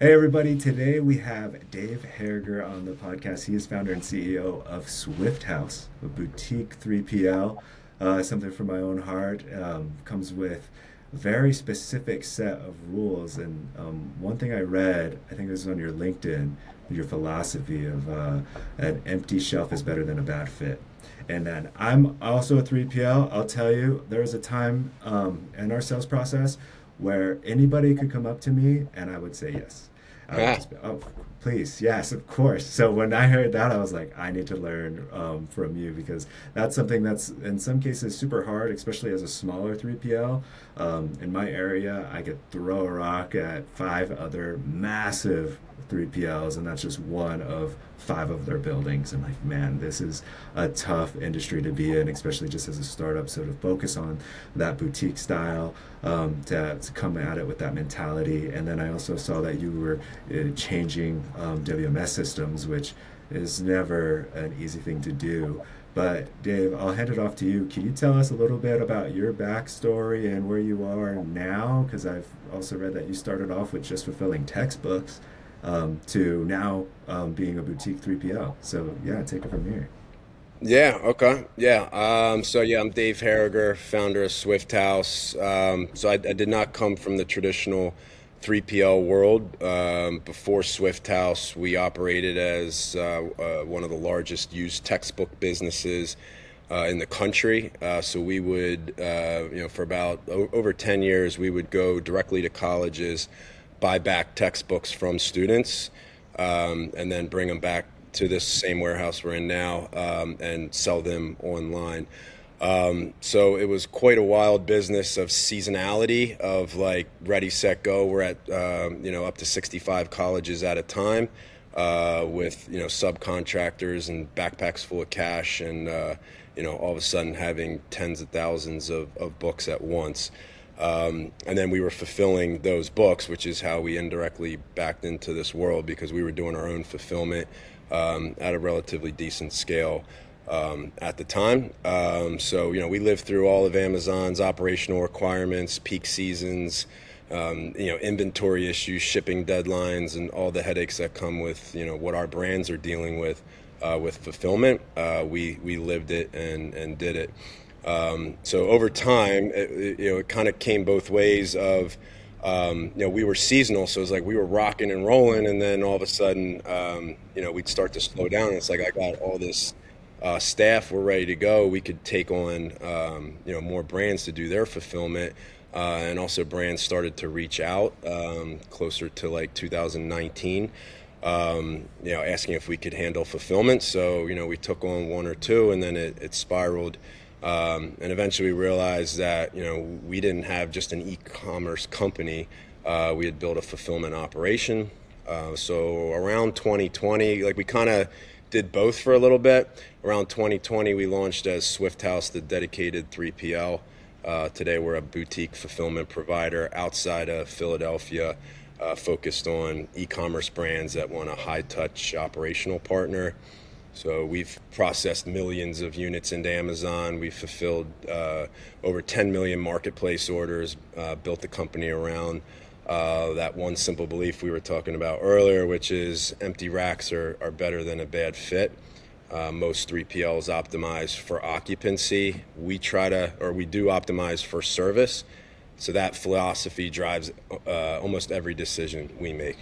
Hey everybody, today we have Dave Harriger on the podcast. He is founder and CEO of Swift House, a boutique 3PL. Something from my own heart. Comes with a very specific set of rules. And one thing I read, I think this is on your LinkedIn, your philosophy of an empty shelf is better than a bad fit. And then I'm also a 3PL. I'll tell you, there was a time in our sales process where anybody could come up to me and I would say yes. I would Ah, just be, oh, please, yes, of course. So when I heard that, I was like, I need to learn from you because that's something that's in some cases super hard, especially as a smaller 3PL. In my area, I could throw a rock at five other massive 3PLs, and that's just one of five of their buildings. And like, man, this is a tough industry to be in, especially just as a startup. So to focus on that boutique style, to come at it with that mentality. And then I also saw that you were changing WMS systems, which is never an easy thing to do. But Dave, I'll hand it off to you. Can you tell us a little bit about your backstory and where you are now? Because I've also read that you started off with just fulfilling textbooks to now being a boutique 3PL. So yeah, take it from here. yeah, okay. Yeah. So I'm Dave Harriger, founder of Swift House. So I did not come from the traditional 3PL world. Before Swift House, we operated as one of the largest used textbook businesses in the country. So we would, for about over 10 years, we would go directly to colleges, buy back textbooks from students, and then bring them back to this same warehouse we're in now, and sell them online. So it was quite a wild business of seasonality of like ready, set, go. We're at, up to 65 colleges at a time, with, subcontractors and backpacks full of cash and, all of a sudden having tens of thousands of books at once. And then we were fulfilling those books, which is how we indirectly backed into this world because we were doing our own fulfillment at a relatively decent scale at the time. So we lived through all of Amazon's operational requirements, peak seasons, inventory issues, shipping deadlines, and all the headaches that come with, what our brands are dealing with fulfillment. We lived it and did it. So over time, it kind of came both ways of, we were seasonal. So it was like we were rocking and rolling. And then all of a sudden, we'd start to slow down. And it's like, I got all this staff, we're ready to go. We could take on, more brands to do their fulfillment. And also brands started to reach out closer to like 2019, asking if we could handle fulfillment. So, we took on one or two and then it spiraled. And eventually we realized that, we didn't have just an e-commerce company. We had built a fulfillment operation. So around 2020, like we kind of did both for a little bit. Around 2020, we launched as Swift House, the dedicated 3PL. Today we're a boutique fulfillment provider outside of Philadelphia, focused on e-commerce brands that want a high-touch operational partner. So we've processed millions of units into Amazon. We've fulfilled over 10 million marketplace orders, built the company around that one simple belief we were talking about earlier, which is empty racks are better than a bad fit. Most 3PLs optimize for occupancy. We do optimize for service. So that philosophy drives almost every decision we make.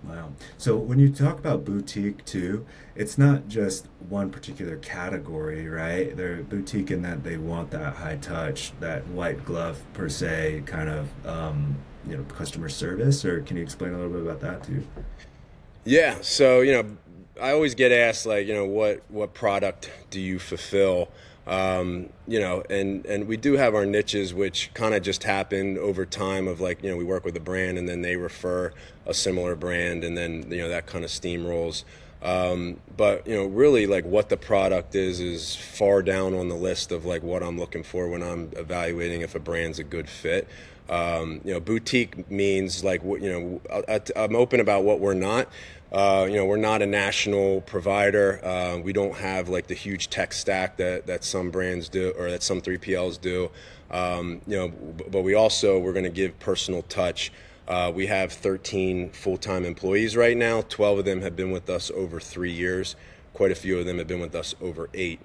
Wow. So when you talk about boutique too, it's not just one particular category, right? They're boutique in that they want that high touch, that white glove per se kind of customer service. Or can you explain a little bit about that too? Yeah, so I always get asked like, what product do you fulfill? And we do have our niches, which kind of just happen over time of like, we work with a brand and then they refer a similar brand and then, that kind of steamrolls. But, really like what the product is far down on the list of like what I'm looking for when I'm evaluating if a brand's a good fit. Boutique means like, I'm open about what we're not. We're not a national provider. We don't have like the huge tech stack that some brands do or that some 3PLs do. But we're going to give personal touch. We have 13 full-time employees right now. 12 of them have been with us over 3 years. Quite a few of them have been with us over 8.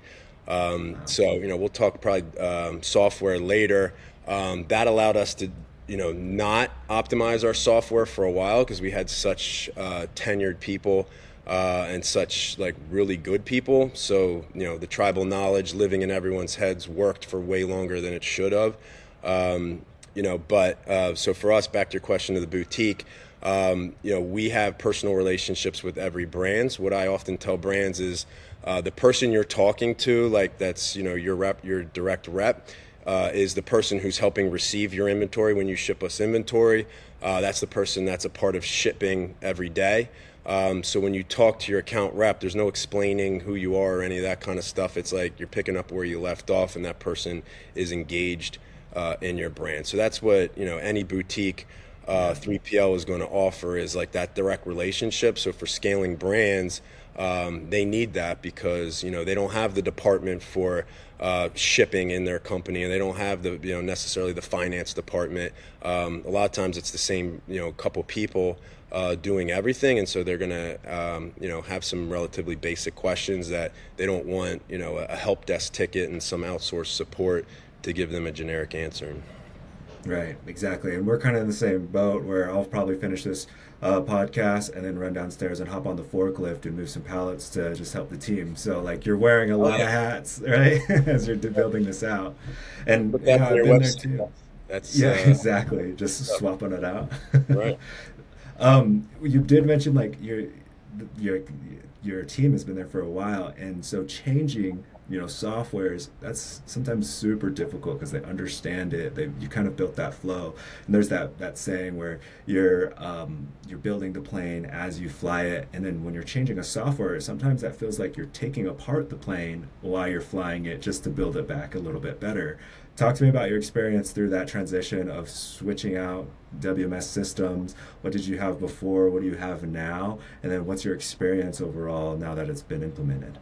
So, we'll talk probably software later. That allowed us to, not optimize our software for a while because we had such tenured people and such like really good people. So, the tribal knowledge living in everyone's heads worked for way longer than it should have. So for us, back to your question of the boutique, we have personal relationships with every brand. What I often tell brands is the person you're talking to, like that's, your rep, your direct rep, is the person who's helping receive your inventory when you ship us inventory. That's the person that's a part of shipping every day. So when you talk to your account rep, there's no explaining who you are or any of that kind of stuff. It's like you're picking up where you left off, and that person is engaged in your brand. So that's what, any boutique 3PL is going to offer, is like that direct relationship. So for scaling brands, they need that because, they don't have the department for shipping in their company, and they don't have the, necessarily the finance department. A lot of times it's the same, couple people doing everything. And so they're going to, have some relatively basic questions that they don't want, a help desk ticket and some outsourced support to give them a generic answer. Right, exactly. And we're kind of in the same boat where I'll probably finish this podcast and then run downstairs and hop on the forklift and move some pallets to just help the team. So, like, you're wearing a Oh lot of yeah, hats, right, as you're building this out. And, put that on I've your been there website. too. That's Yeah, exactly. Just swapping it out. right. You did mention like your your team has been there for a while, and so changing softwares, that's sometimes super difficult because they understand it. You kind of built that flow, and there's that saying where you're building the plane as you fly it, and then when you're changing a software, sometimes that feels like you're taking apart the plane while you're flying it just to build it back a little bit better. Talk to me about your experience through that transition of switching out WMS systems. What did you have before? What do you have now? And then what's your experience overall now that it's been implemented?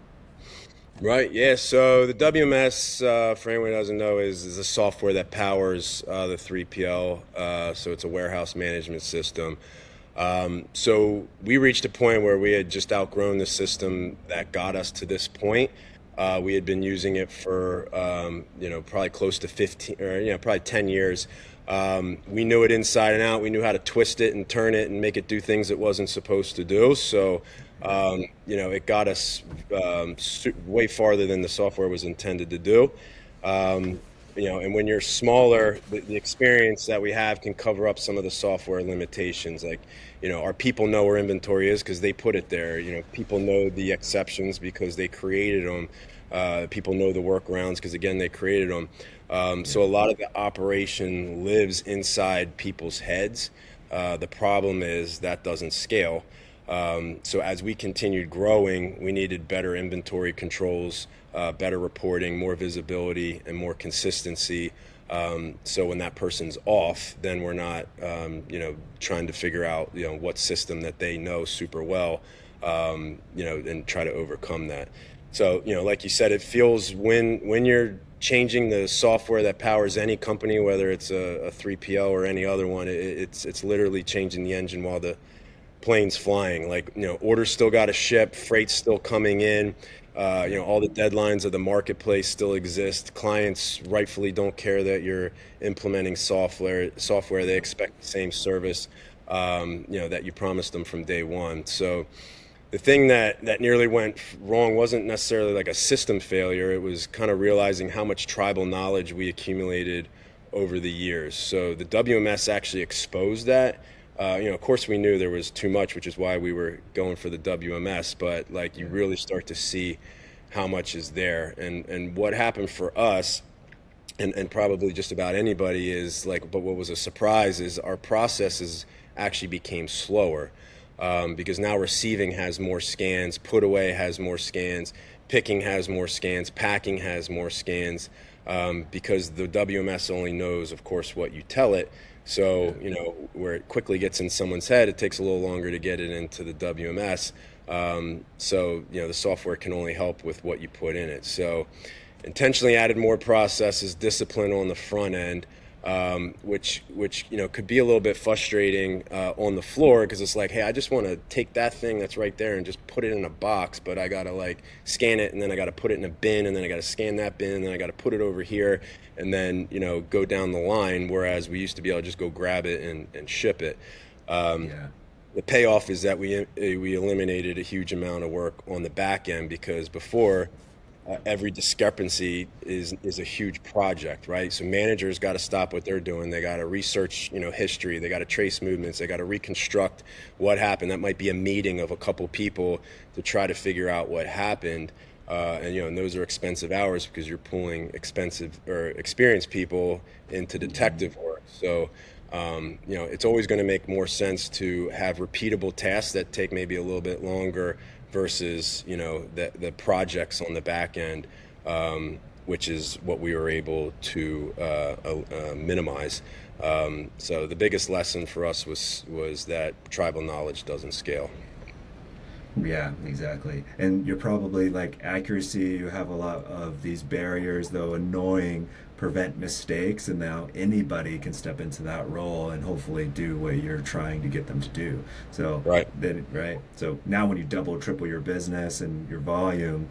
Right, yeah. So the WMS, for anyone who doesn't know, is a software that powers the 3PL. So it's a warehouse management system. So we reached a point where we had just outgrown the system that got us to this point. We had been using it for, probably close to 15 or, probably 10 years. We knew it inside and out. We knew how to twist it and turn it and make it do things it wasn't supposed to do. So, it got us way farther than the software was intended to do. And when you're smaller, the experience that we have can cover up some of the software limitations. Like, our people know where inventory is because they put it there. People know the exceptions because they created them. People know the workarounds because, again, they created them. So a lot of the operation lives inside people's heads. The problem is that doesn't scale. So as we continued growing, we needed better inventory controls, better reporting, more visibility, and more consistency. So when that person's off, then we're not, trying to figure out, what system that they know super well, and try to overcome that. So, like you said, it feels when you're changing the software that powers any company, whether it's a 3PL or any other one, it's literally changing the engine while the plane's flying. Like, orders still got to ship, freight's still coming in, all the deadlines of the marketplace still exist. Clients rightfully don't care that you're implementing software. They expect the same service, that you promised them from day one. So the thing that nearly went wrong wasn't necessarily like a system failure. It was kind of realizing how much tribal knowledge we accumulated over the years. So the WMS actually exposed that. Of course we knew there was too much, which is why we were going for the WMS, but like you really start to see how much is there. And what happened for us, and probably just about anybody, is like, but what was a surprise is our processes actually became slower. Because now receiving has more scans, put away has more scans, picking has more scans, packing has more scans, because the WMS only knows, of course, what you tell it. So, where it quickly gets in someone's head, it takes a little longer to get it into the WMS. So, the software can only help with what you put in it. So, intentionally added more processes, discipline on the front end, which could be a little bit frustrating on the floor because it's like, hey, I just want to take that thing that's right there and just put it in a box, but I gotta like scan it and then I gotta put it in a bin and then I gotta scan that bin and then I gotta put it over here and then go down the line. Whereas we used to be able to just go grab it and ship it. Um, Yeah. the payoff is that we eliminated a huge amount of work on the back end because before every discrepancy is a huge project, right? So managers got to stop what they're doing. They got to research, history. They got to trace movements. They got to reconstruct what happened. That might be a meeting of a couple people to try to figure out what happened. And those are expensive hours because you're pulling expensive or experienced people into detective work. So, it's always going to make more sense to have repeatable tasks that take maybe a little bit longer versus, the projects on the back end, which is what we were able to minimize. So the biggest lesson for us was that tribal knowledge doesn't scale. Yeah, exactly. And you're probably like accuracy, you have a lot of these barriers, though annoying, prevent mistakes, and now anybody can step into that role and hopefully do what you're trying to get them to do. So Right. then, right? So now when you double, triple your business and your volume,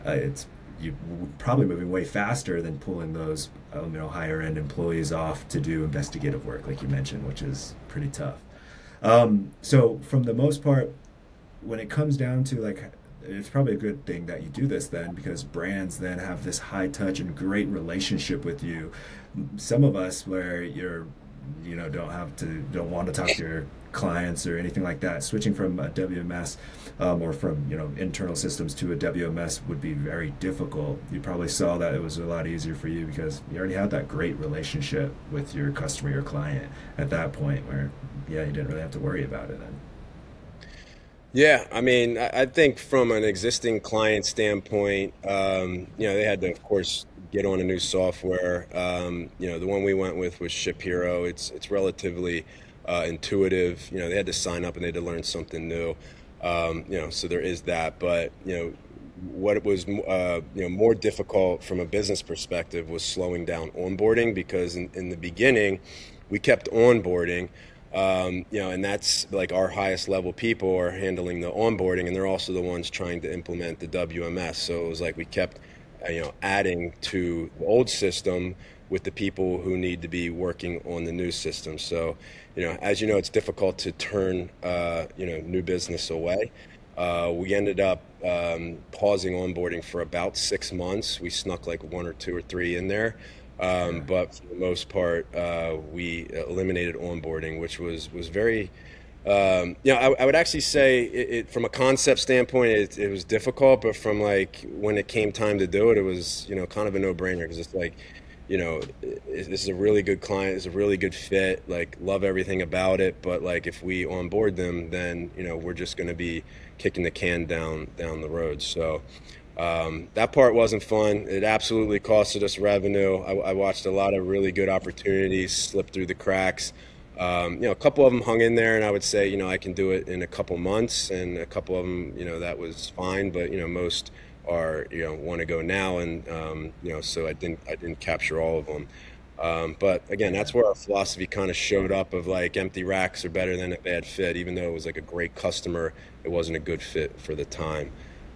it's you probably moving way faster than pulling those higher end employees off to do investigative work, like you mentioned, which is pretty tough. So from the most part, when it comes down to like, it's probably a good thing that you do this then, because brands then have this high touch and great relationship with you. Some of us where don't want to talk to your clients or anything like that, switching from a WMS or from internal systems to a WMS would be very difficult. You probably saw that it was a lot easier for you because you already had that great relationship with your customer, your client at that point where yeah, you didn't really have to worry about it then. Yeah, I mean, I think from an existing client standpoint, they had to, of course, get on a new software. The one we went with was Ship Hero. It's relatively intuitive. They had to sign up and they had to learn something new. So there is that. But what was more difficult from a business perspective was slowing down onboarding because in the beginning we kept onboarding. And that's like our highest level people are handling the onboarding, and they're also the ones trying to implement the WMS. So it was like we kept, adding to the old system with the people who need to be working on the new system. So, as you know, it's difficult to turn, new business away. We ended up pausing onboarding for about 6 months. We snuck like one or two or three in there. Yeah. But for the most part, we eliminated onboarding, which was very, I would actually say from a concept standpoint, it was difficult, but from like when it came time to do it, it was, kind of a no-brainer because it's like, this is a really good client, it's a really good fit, like love everything about it. But like if we onboard them, then, we're just going to be kicking the can down the road. So, that part wasn't fun. It absolutely costed us revenue. I watched a lot of really good opportunities slip through the cracks. A couple of them hung in there, and I would say, I can do it in a couple months, and a couple of them, that was fine. But most are, want to go now, and so I didn't capture all of them. But again, that's where our philosophy kind of showed up of like empty racks are better than a bad fit, even though it was like a great customer, it wasn't a good fit for the time.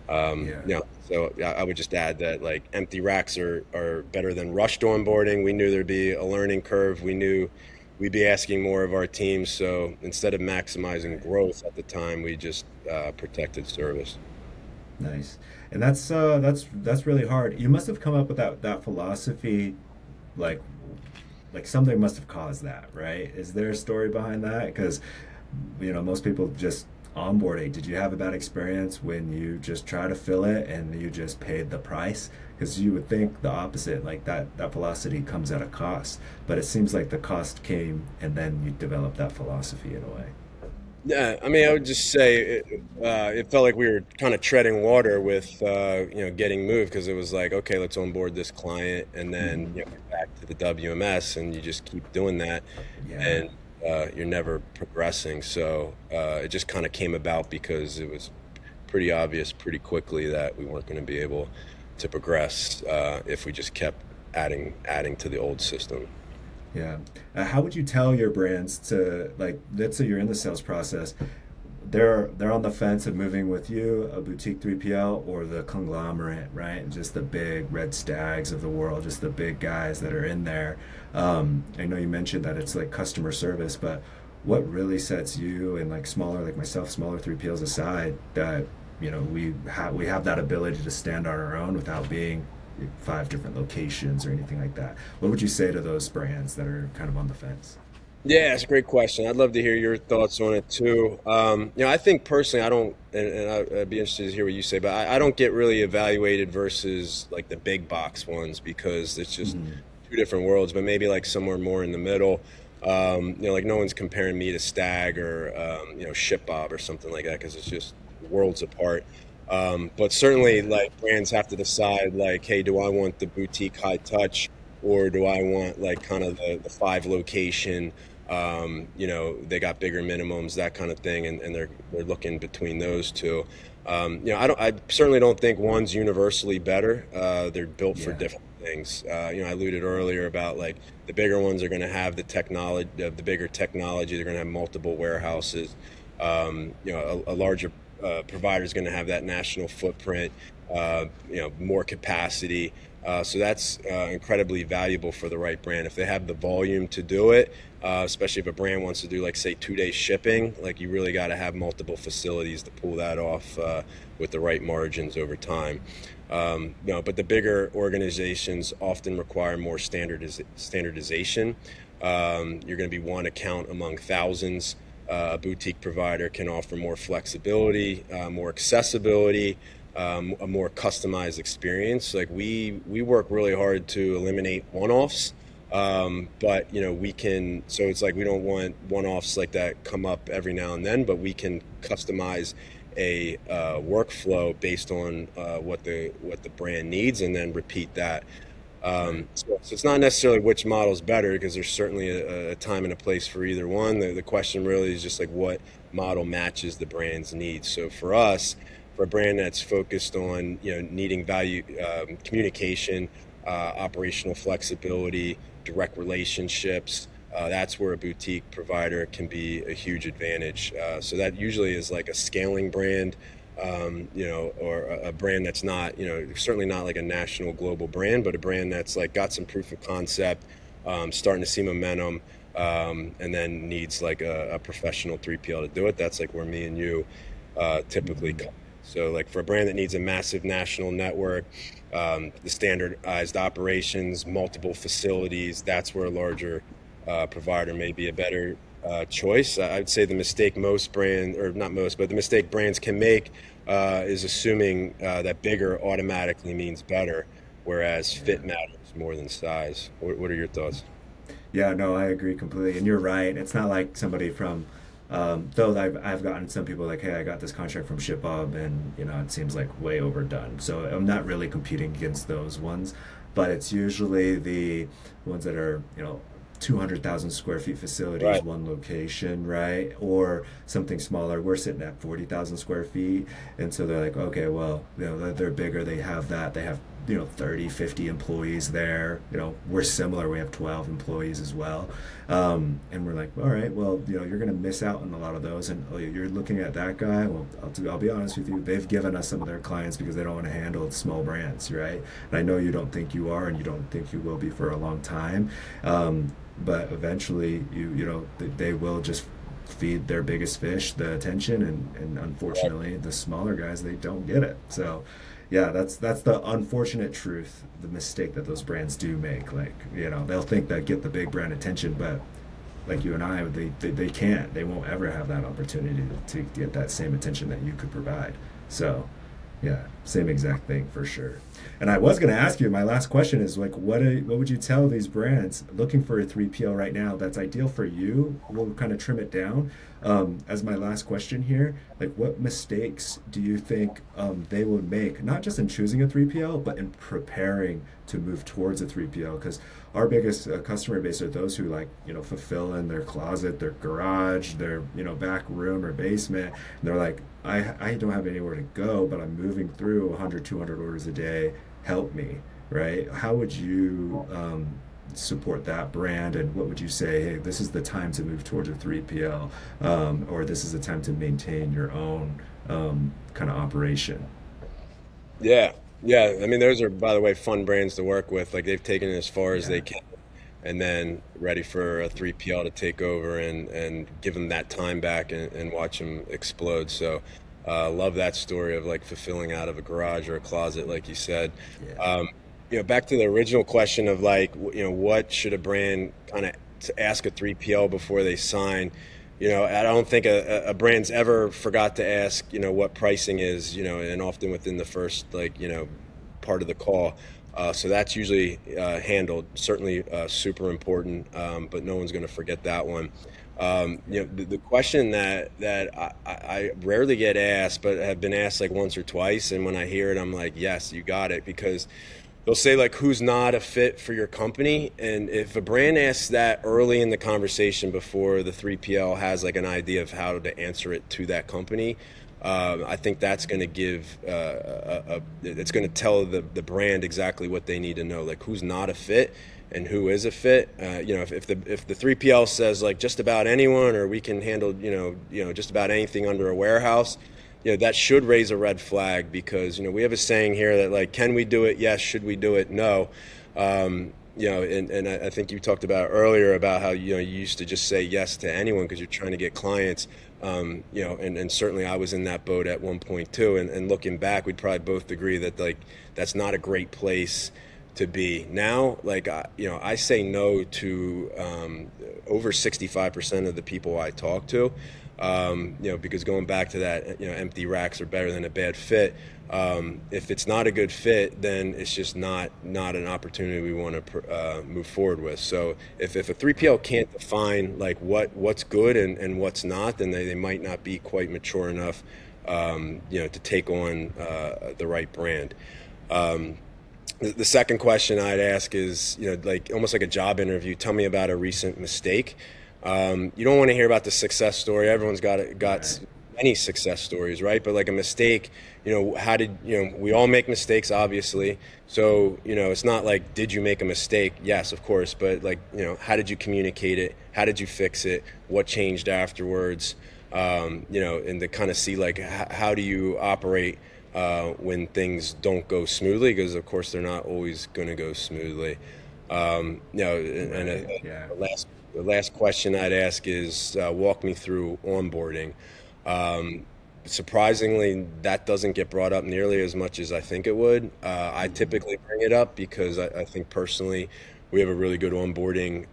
Yeah. So yeah, I would just add that like empty racks are better than rushed onboarding. We knew there'd be a learning curve. We knew we'd be asking more of our team. So instead of maximizing growth at the time, we just protected service. Nice. And that's really hard. You must have come up with that philosophy, like something must have caused that, right? Is there a story behind that? Because most people just onboarding. Did you have a bad experience when you just try to fill it and you just paid the price? Because you would think the opposite, like that velocity comes at a cost, but it seems like the cost came and then you developed that philosophy in a way. Yeah, I mean, I would just say it felt like we were kind of treading water with getting moved because it was like, okay, let's onboard this client and then Hmm. get back to the WMS, and you just keep doing that, Yeah. and you're never progressing. So it just kind of came about because it was pretty obvious pretty quickly that we weren't going to be able to progress if we just kept adding to the old system. Yeah. How would you tell your brands to, like, let's say you're in the sales process, they're on the fence of moving with you, a boutique 3PL or the conglomerate, right? Just the big red stags of the world, just the big guys that are in there. I know you mentioned that it's like customer service, but what really sets you and like smaller, like myself, smaller 3PLs aside, that we have that ability to stand on our own without being five different locations or anything like that. What would you say to those brands that are kind of on the fence? Yeah, it's a great question. I'd love to hear your thoughts on it too. I think personally, I don't, and I'd be interested to hear what you say, but I don't get really evaluated versus like the big box ones because it's just Mm, two different worlds. But maybe like somewhere more in the middle. Like no one's comparing me to Stag or Ship Bob or something like that because it's just worlds apart. But certainly, like brands have to decide, like, hey, do I want the boutique high touch, or do I want like kind of the five location? They got bigger minimums, that kind of thing, and they're looking between those two. I certainly don't think one's universally better. They're built for yeah. different things. I alluded earlier about like the bigger ones are going to have the technology, the bigger technology. They're going to have multiple warehouses. A larger provider is going to have that national footprint. More capacity. So that's incredibly valuable for the right brand. If they have the volume to do it, especially if a brand wants to do like say 2 day shipping, like you really got to have multiple facilities to pull that off with the right margins over time. No, but the bigger organizations often require more standardization. You're going to be one account among thousands. A boutique provider can offer more flexibility, more accessibility, a more customized experience. Like we work really hard to eliminate one-offs, but we can. So it's like we don't want one-offs like that come up every now and then, but we can customize a workflow based on what the brand needs, and then repeat that. Right. So it's not necessarily which model is better because there's certainly a time and a place for either one. The question really is just like what model matches the brand's needs. So for us, for a brand that's focused on needing value, communication, operational flexibility, direct relationships. That's where a boutique provider can be a huge advantage. So that usually is like a scaling brand, or a brand that's not, certainly not like a national global brand, but a brand that's like got some proof of concept, starting to see momentum, and then needs like a professional 3PL to do it. That's like where me and you typically Mhm. come. So like for a brand that needs a massive national network, the standardized operations, multiple facilities, that's where a larger provider may be a better choice. I'd say the mistake most brand, or not most, but the mistake brands can make is assuming that bigger automatically means better, whereas Yeah. fit matters more than size. What are your thoughts? Yeah, no, I agree completely. And you're right. It's not like somebody from, though I've gotten some people like, hey, I got this contract from ShipBob and, it seems like way overdone. So I'm not really competing against those ones, but it's usually the ones that are, 200,000 square feet facilities, Right. one location, right? Or something smaller. We're sitting at 40,000 square feet. And so they're like, okay, well, they're bigger. They have that. They have 30, 50 employees there. We're similar. We have 12 employees as well. And we're like, all right, well, you're going to miss out on a lot of those. And oh, you're looking at that guy. Well, I'll be honest with you. They've given us some of their clients because they don't want to handle small brands, right? And I know you don't think you are, and you don't think you will be for a long time. But eventually, they will just feed their biggest fish the attention, and unfortunately, the smaller guys, they don't get it. So yeah, that's the unfortunate truth, the mistake that those brands do make. Like, they'll think that get the big brand attention, but like you and I, they can't. They won't ever have that opportunity to get that same attention that you could provide. So, yeah, same exact thing for sure. And I was going to ask you, my last question is like, what would you tell these brands looking for a 3PL right now that's ideal for you? We'll kind of trim it down. As my last question here, like what mistakes do you think they would make, not just in choosing a 3PL, but in preparing to move towards a 3PL? Because our biggest customer base are those who like, fulfill in their closet, their garage, their, back room or basement. And they're like, I don't have anywhere to go, but I'm moving through 100, 200 orders a day. Help me, right? How would you support that brand, and what would you say, hey, this is the time to move towards a 3PL, or this is the time to maintain your own kind of operation? Yeah, yeah. I mean, those are, by the way, fun brands to work with. Like they've taken it as far as Yeah, they can, and then ready for a 3PL to take over and give them that time back and watch them explode. So, love that story of like fulfilling out of a garage or a closet, like you said. yeah, Um, back to the original question of like, what should a brand kind of ask a 3PL before they sign? I don't think a brand's ever forgot to ask, what pricing is, and often within the first, like, part of the call. So that's usually handled, certainly super important, but no one's going to forget that one. The question that I rarely get asked, but have been asked like once or twice, and when I hear it, I'm like, yes, you got it, because they'll say like who's not a fit for your company, and if a brand asks that early in the conversation before the 3PL has like an idea of how to answer it to that company, I think that's going to give it's going to tell the brand exactly what they need to know, like who's not a fit and who is a fit. If the 3PL says like just about anyone, or we can handle just about anything under a warehouse, that should raise a red flag, because we have a saying here that like, can we do it? Yes. Should we do it? No. And I think you talked about earlier about how you used to just say yes to anyone because you're trying to get clients. And certainly I was in that boat at one point too. And looking back, we'd probably both agree that like that's not a great place to be. Now, like I say no to over 65% of the people I talk to. Because going back to that, empty racks are better than a bad fit. If it's not a good fit, then it's just not an opportunity we want to move forward with. So if a 3PL can't define like what's good and what's not, then they might not be quite mature enough, to take on the right brand. The second question I'd ask is, like almost like a job interview. Tell me about a recent mistake. You don't want to hear about the success story. Everyone's got right, many success stories, right? But like a mistake, we all make mistakes, obviously. So, it's not like, did you make a mistake? Yes, of course. But like, how did you communicate it? How did you fix it? What changed afterwards? And to kind of see like, how do you operate when things don't go smoothly? Because of course they're not always going to go smoothly. And right, yeah, the last question I'd ask is walk me through onboarding. Um, Surprisingly, that doesn't get brought up nearly as much as I think it would. I typically bring it up because I think personally we have a really good onboarding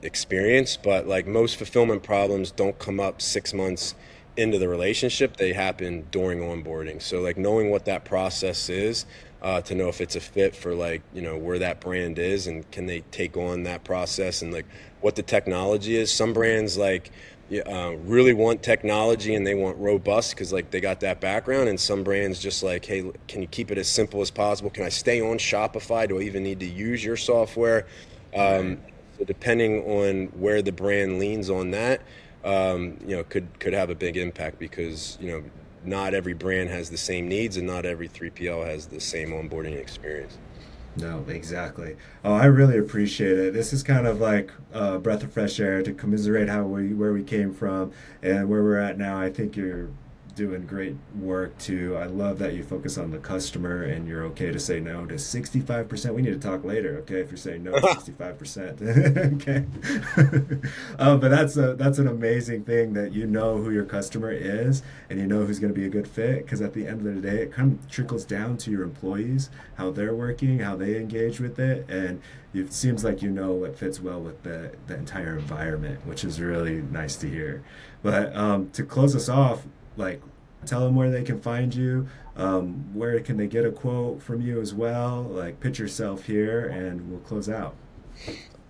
experience, but like most fulfillment problems don't come up 6 months into the relationship, they happen during onboarding. So like knowing what that process is, to know if it's a fit for like where that brand is and can they take on that process, and like what the technology is. Some brands like really want technology and they want robust because like they got that background, and some brands just like, hey, can you keep it as simple as possible? Can I stay on Shopify? Do I even need to use your software? right. So depending on where the brand leans on that, could have a big impact, because not every brand has the same needs and not every 3PL has the same onboarding experience. No, exactly. Oh, I really appreciate it. This is kind of like a breath of fresh air to commiserate where we came from and where we're at now. I think you're doing great work too. I love that you focus on the customer and you're okay to say no to 65%. We need to talk later, okay? If you're saying no to 65%, okay. But that's an amazing thing that you know who your customer is and you know who's going to be a good fit. Because at the end of the day, it kind of trickles down to your employees, how they're working, how they engage with it, and it seems like you know what fits well with the entire environment, which is really nice to hear. But to close us off, like tell them where they can find you, where can they get a quote from you as well, like pitch yourself here and we'll close out.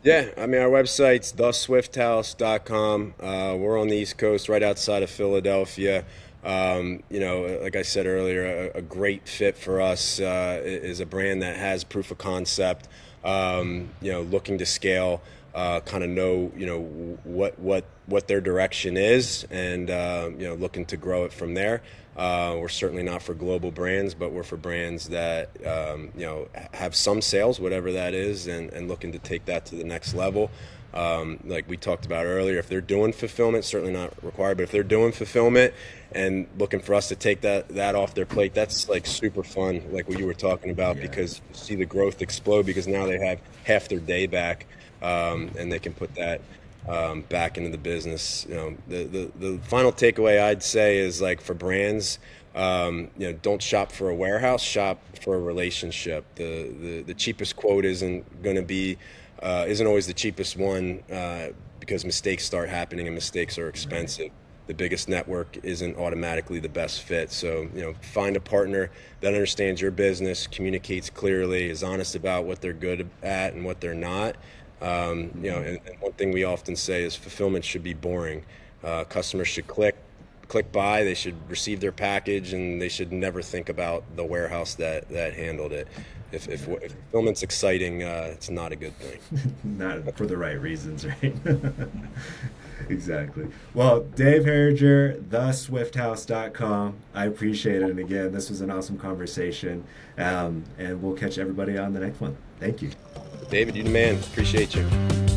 Yeah, I mean, our website's theswifthouse.com. We're on the East Coast, right outside of Philadelphia. Like I said earlier, a great fit for us is a brand that has proof of concept, looking to scale, kind of know, what their direction is, and looking to grow it from there. We're certainly not for global brands, but we're for brands that have some sales, whatever that is, and looking to take that to the next level. Like we talked about earlier, if they're doing fulfillment, certainly not required, but if they're doing fulfillment and looking for us to take that off their plate, that's like super fun, like what you were talking about, Yeah. because you see the growth explode because now they have half their day back, and they can put that back into the business. The final takeaway I'd say is, like, for brands, don't shop for a warehouse, shop for a relationship. The cheapest quote isn't always the cheapest one, because mistakes start happening and mistakes are Right. expensive. The biggest network isn't automatically the best fit. So, find a partner that understands your business, communicates clearly, is honest about what they're good at and what they're not. And one thing we often say is fulfillment should be boring. Customers should click buy, they should receive their package, and they should never think about the warehouse that handled it. If fulfillment's exciting, it's not a good thing. Not for the right reasons, right? Exactly. Well, Dave Harriger, theswifthouse.com. I appreciate it. And again, this was an awesome conversation. And we'll catch everybody on the next one. Thank you. David, you the man. Appreciate you.